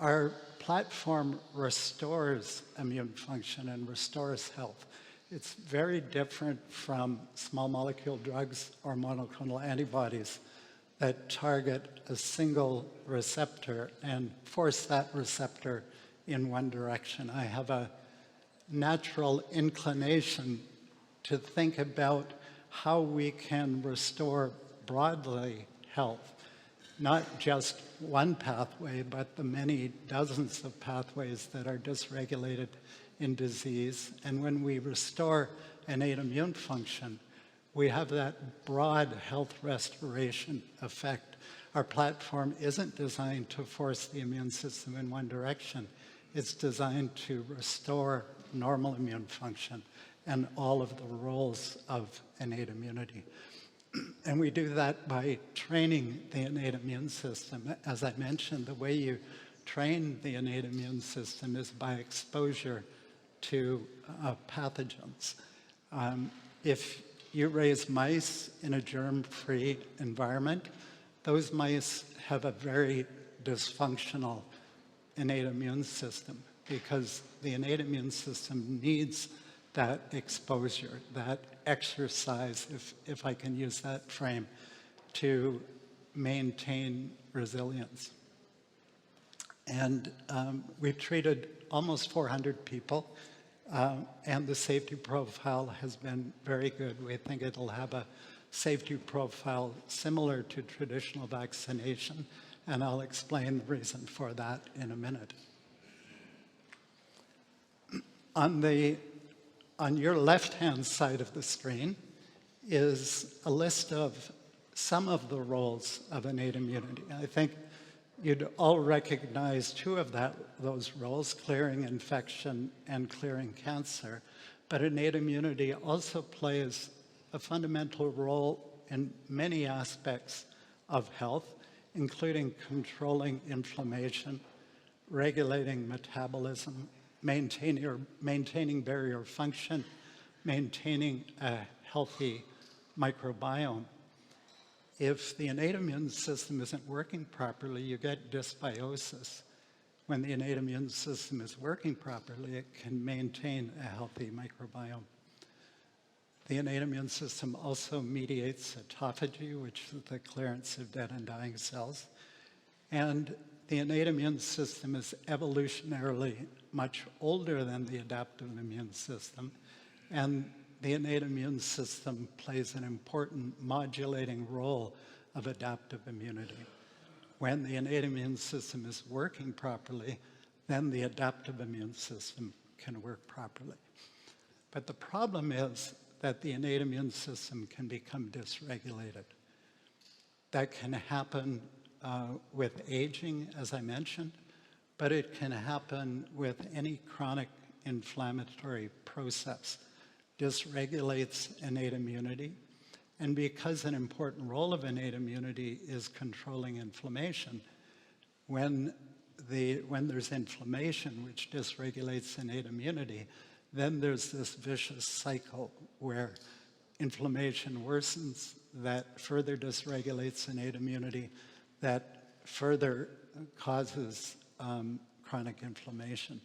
Our platform restores immune function and restores health. It's very different from small molecule drugs or monoclonal antibodies that target a single receptor and force that receptor in one direction. I have a natural inclination to think about how we can restore broadly health, not just one pathway, but the many dozens of pathways that are dysregulated in disease. And when we restore innate immune function, we have that broad health restoration effect. Our platform isn't designed to force the immune system in one direction. It's designed to restore normal immune function and all of the roles of innate immunity. And we do that by training the innate immune system. As I mentioned, the way you train the innate immune system is by exposure to pathogens. If you raise mice in a germ-free environment, those mice have a very dysfunctional innate immune system because the innate immune system needs that exposure, that exercise, if I can use that frame, to maintain resilience. And we've treated almost 400 people, and the safety profile has been very good. We think it'll have a safety profile similar to traditional vaccination, and I'll explain the reason for that in a minute. On your left-hand side of the screen is a list of some of the roles of innate immunity. I think you'd all recognize two of those roles, clearing infection and clearing cancer. But innate immunity also plays a fundamental role in many aspects of health, including controlling inflammation, regulating metabolism, maintaining barrier function, maintaining a healthy microbiome. If the innate immune system isn't working properly, you get dysbiosis. When the innate immune system is working properly, it can maintain a healthy microbiome. The innate immune system also mediates autophagy, which is the clearance of dead and dying cells. And the innate immune system is evolutionarily much older than the adaptive immune system. And the innate immune system plays an important modulating role of adaptive immunity. When the innate immune system is working properly, then the adaptive immune system can work properly. But the problem is that the innate immune system can become dysregulated. That can happen with aging, as I mentioned, but it can happen with any chronic inflammatory process. Dysregulates innate immunity, and because an important role of innate immunity is controlling inflammation, when there's inflammation which dysregulates innate immunity, then there's this vicious cycle where inflammation worsens, that further dysregulates innate immunity, that further causes chronic inflammation.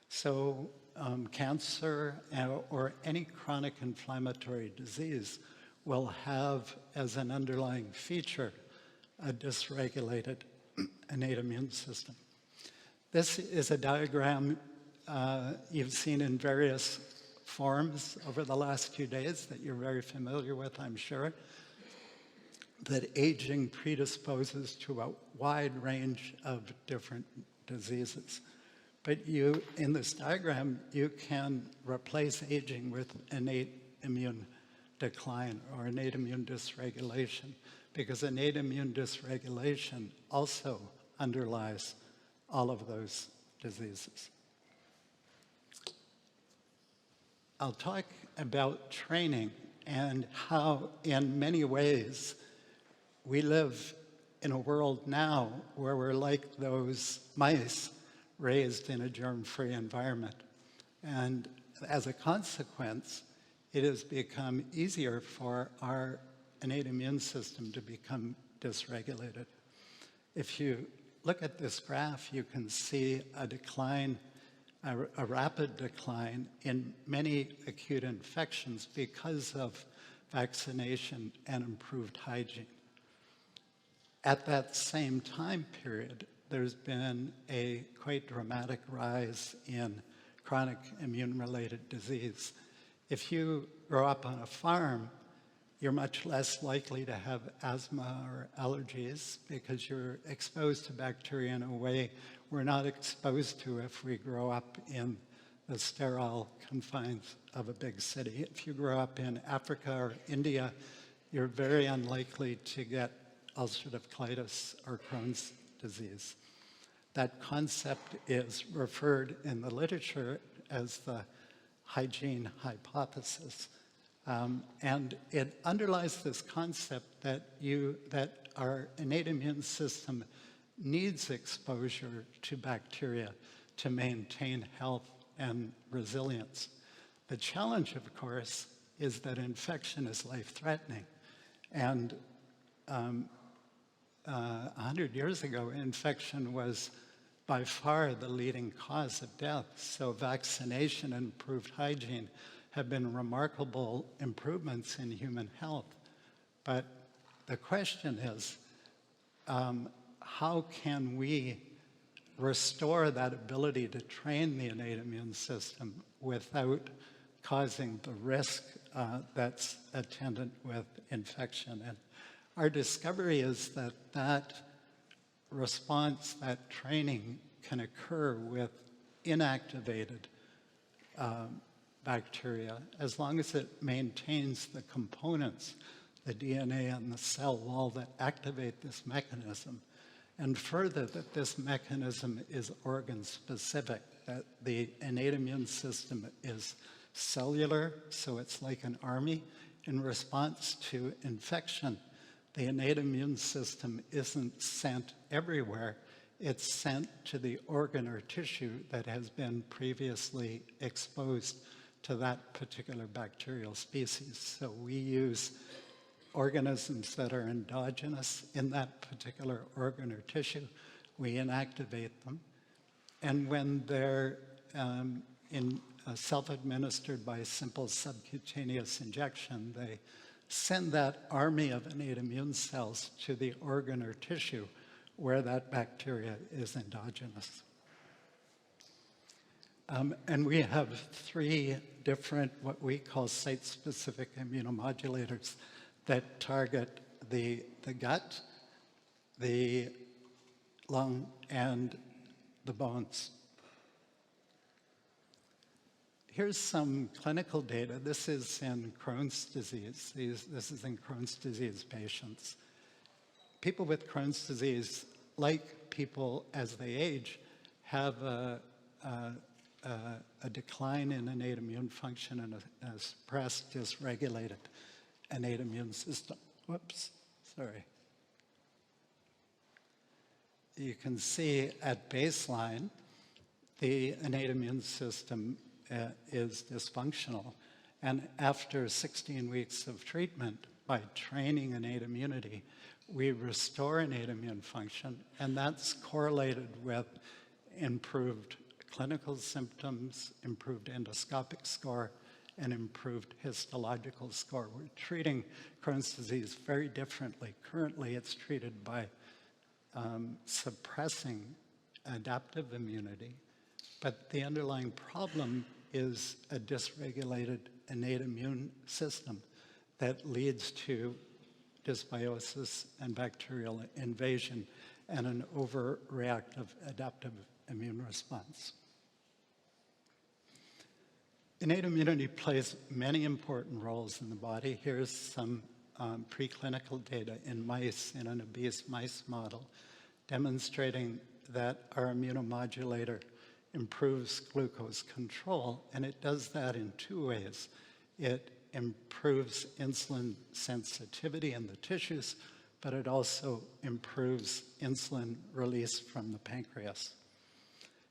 So cancer or any chronic inflammatory disease will have as an underlying feature a dysregulated innate immune system. This is a diagram you've seen in various forms over the last few days that you're very familiar with, I'm sure, that aging predisposes to a wide range of different diseases. But in this diagram, you can replace aging with innate immune decline or innate immune dysregulation, because innate immune dysregulation also underlies all of those diseases. I'll talk about training and how, in many ways, we live in a world now where we're like those mice raised in a germ-free environment. And as a consequence, it has become easier for our innate immune system to become dysregulated. If you look at this graph, you can see a decline, a rapid decline in many acute infections because of vaccination and improved hygiene. At that same time period, there's been a quite dramatic rise in chronic immune-related disease. If you grow up on a farm, you're much less likely to have asthma or allergies because you're exposed to bacteria in a way we're not exposed to if we grow up in the sterile confines of a big city. If you grow up in Africa or India, you're very unlikely to get ulcerative colitis or Crohn's disease. That concept is referred in the literature as the hygiene hypothesis. And it underlies this concept that our innate immune system needs exposure to bacteria to maintain health and resilience. The challenge, of course, is that infection is life-threatening. And 100 years ago, infection was by far the leading cause of death. So vaccination and improved hygiene have been remarkable improvements in human health. But the question is, how can we restore that ability to train the innate immune system without causing the risk that's attendant with infection? And our discovery is that that response, that training can occur with inactivated bacteria as long as it maintains the components, the DNA and the cell wall that activate this mechanism. And further, that this mechanism is organ-specific, that the innate immune system is cellular, so it's like an army. In response to infection, the innate immune system isn't sent everywhere. It's sent to the organ or tissue that has been previously exposed to that particular bacterial species. So we use organisms that are endogenous in that particular organ or tissue. We inactivate them. And when they're self-administered by simple subcutaneous injection, they send that army of innate immune cells to the organ or tissue where that bacteria is endogenous. And we have 3 different, what we call site-specific immunomodulators that target the gut, the lung, and the bones. Here's some clinical data. This is in Crohn's disease. This is in Crohn's disease patients. People with Crohn's disease, like people as they age, have a decline in innate immune function and a suppressed, dysregulated innate immune system. Whoops, sorry. You can see at baseline, the innate immune system is dysfunctional. And after 16 weeks of treatment, by training innate immunity, we restore innate immune function, and that's correlated with improved clinical symptoms, improved endoscopic score, and improved histological score. We're treating Crohn's disease very differently. Currently, it's treated by suppressing adaptive immunity, but the underlying problem is a dysregulated innate immune system that leads to dysbiosis and bacterial invasion and an overreactive adaptive immune response. Innate immunity plays many important roles in the body. Here's some preclinical data in mice, in an obese mice model, demonstrating that our immunomodulator improves glucose control, and it does that in 2 ways. It improves insulin sensitivity in the tissues, but it also improves insulin release from the pancreas.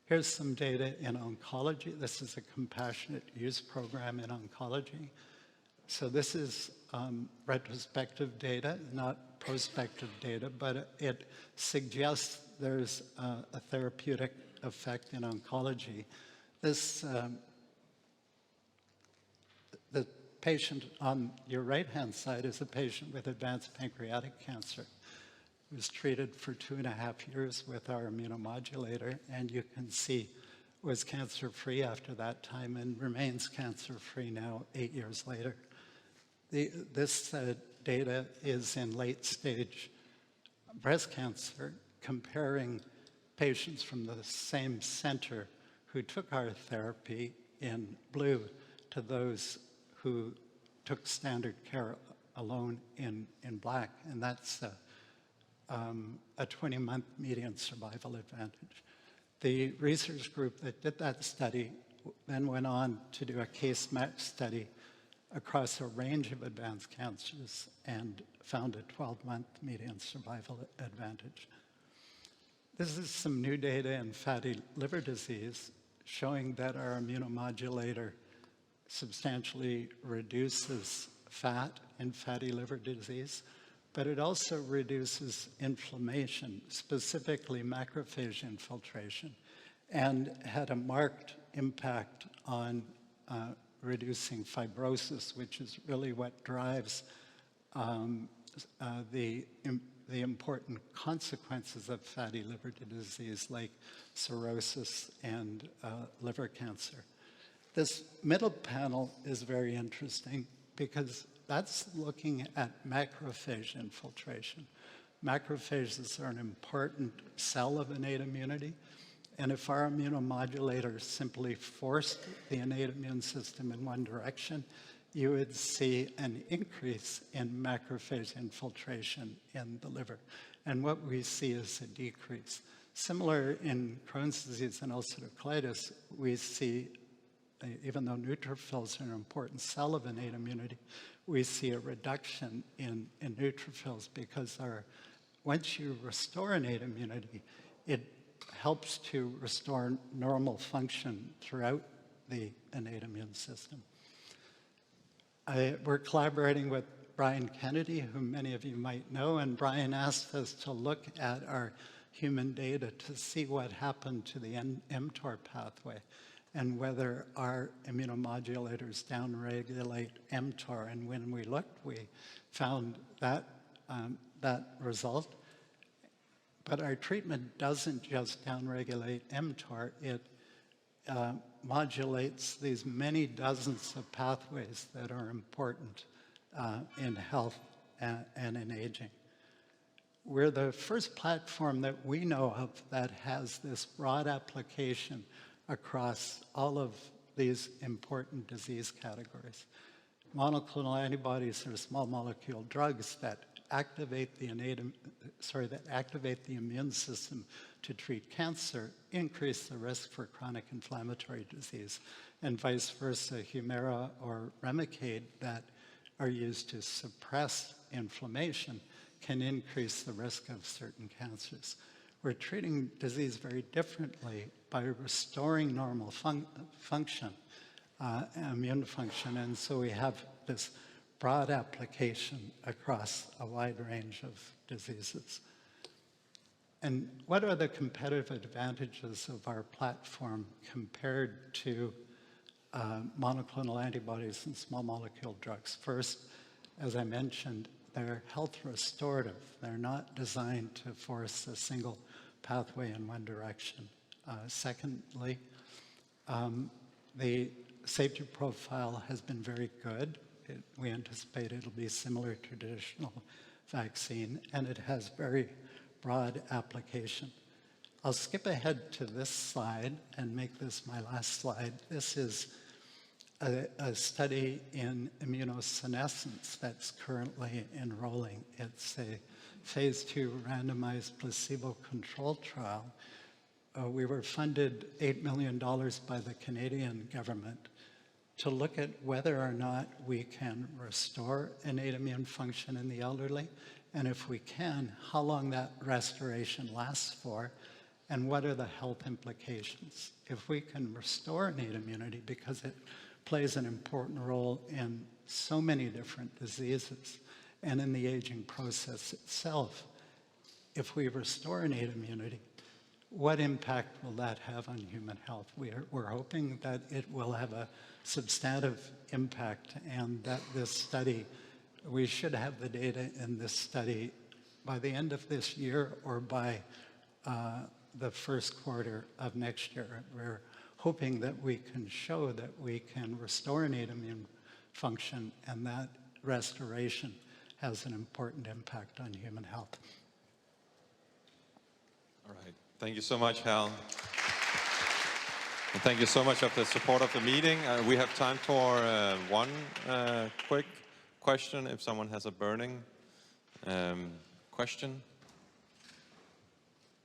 Here's some data in oncology. This is a compassionate use program in oncology. So this is retrospective data, not prospective data, but it suggests there's a therapeutic effect in oncology. This, the patient on your right-hand side is a patient with advanced pancreatic cancer who was treated for 2.5 years with our immunomodulator, and you can see was cancer-free after that time and remains cancer-free now 8 years later. This data is in late-stage breast cancer, comparing patients from the same center who took our therapy in blue to those who took standard care alone in black, and that's a 20-month median survival advantage. The research group that did that study then went on to do a case match study across a range of advanced cancers and found a 12-month median survival advantage. This is some new data in fatty liver disease showing that our immunomodulator substantially reduces fat in fatty liver disease, but it also reduces inflammation, specifically macrophage infiltration, and had a marked impact on reducing fibrosis, which is really what drives the important consequences of fatty liver disease, like cirrhosis and liver cancer. This middle panel is very interesting because that's looking at macrophage infiltration. Macrophages are an important cell of innate immunity, and if our immunomodulator simply forced the innate immune system in one direction, you would see an increase in macrophage infiltration in the liver. And what we see is a decrease. Similar in Crohn's disease and ulcerative colitis, we see, even though neutrophils are an important cell of innate immunity, we see a reduction in neutrophils because once you restore innate immunity, it helps to restore normal function throughout the innate immune system. We're collaborating with Brian Kennedy, who many of you might know, and Brian asked us to look at our human data to see what happened to the mTOR pathway and whether our immunomodulators downregulate mTOR. And when we looked, we found that result. But our treatment doesn't just downregulate mTOR, it modulates these many dozens of pathways that are important in health and in aging. We're the first platform that we know of that has this broad application across all of these important disease categories. Monoclonal antibodies are small molecule drugs that activate the immune system to treat cancer, increase the risk for chronic inflammatory disease, and vice versa. Humira or Remicade that are used to suppress inflammation can increase the risk of certain cancers. We're treating disease very differently by restoring normal function, immune function, and so we have this broad application across a wide range of diseases. And what are the competitive advantages of our platform compared to monoclonal antibodies and small molecule drugs? First, as I mentioned, they're health restorative. They're not designed to force a single pathway in one direction. Secondly, the safety profile has been very good. We anticipate it'll be similar to traditional vaccine, and it has very broad application. I'll skip ahead to this slide and make this my last slide. This is a study in immunosenescence that's currently enrolling. It's a phase 2 randomized placebo-controlled trial. We were funded $8 million by the Canadian government to look at whether or not we can restore innate immune function in the elderly, and if we can, how long that restoration lasts for, and what are the health implications. If we can restore innate immunity, because it plays an important role in so many different diseases. And in the aging process itself, if we restore innate immunity, what impact will that have on human health? We're hoping that it will have a substantive impact, and that this study, we should have the data in this study by the end of this year or by the first quarter of next year. We're hoping that we can show that we can restore innate immune function, and that restoration has an important impact on human health. All right. Thank you so much, Hal. And thank you so much for the support of the meeting. We have time for one quick question, if someone has a burning question.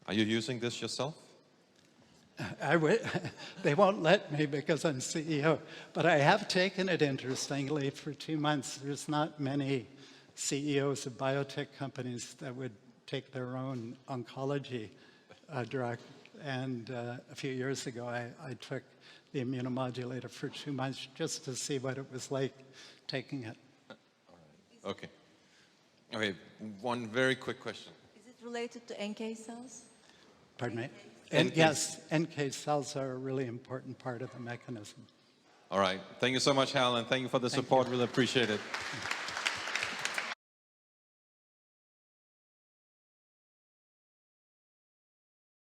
Are you using this yourself? They won't let me because I'm CEO, but I have taken it, interestingly, for 2 months. There's not many CEOs of biotech companies that would take their own oncology drug. And a few years ago, I took the immunomodulator for 2 months just to see what it was like taking it. All right. Okay. Okay, one very quick question. Is it related to NK cells? Pardon me? NK. Yes, NK cells are a really important part of the mechanism. All right. Thank you so much, Hal, and thank you for the support. Really appreciate it.